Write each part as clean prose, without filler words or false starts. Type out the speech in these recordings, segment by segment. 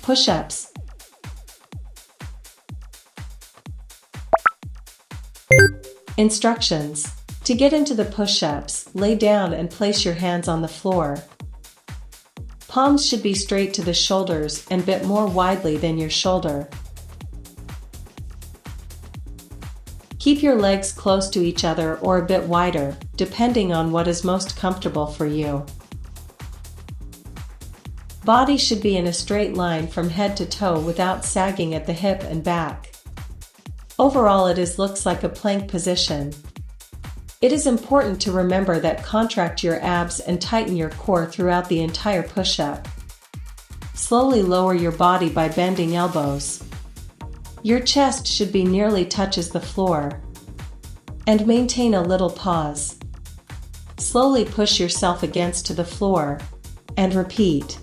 Push-ups. Instructions. To get into the push-ups, lay down and place your hands on the floor. Palms should be straight to the shoulders and bit more widely than your shoulder. Keep your legs close to each other or a bit wider, depending on what is most comfortable for you. Body should be in a straight line from head to toe without sagging at the hip and back. Overall, looks like a plank position. It is important to remember that contract your abs and tighten your core throughout the entire push-up. Slowly lower your body by bending elbows. Your chest should be nearly touches the floor. And maintain a little pause. Slowly push yourself against the floor. And repeat.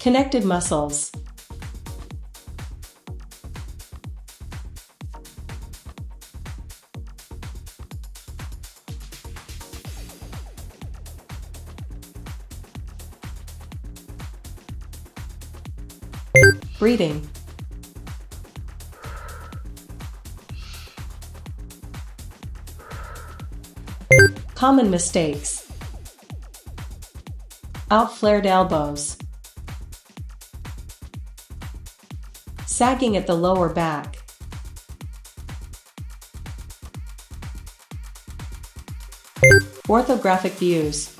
Connected muscles. Breathing. Common mistakes. Out-flared elbows. Sagging at the lower back. Orthographic views.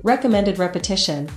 Recommended repetition.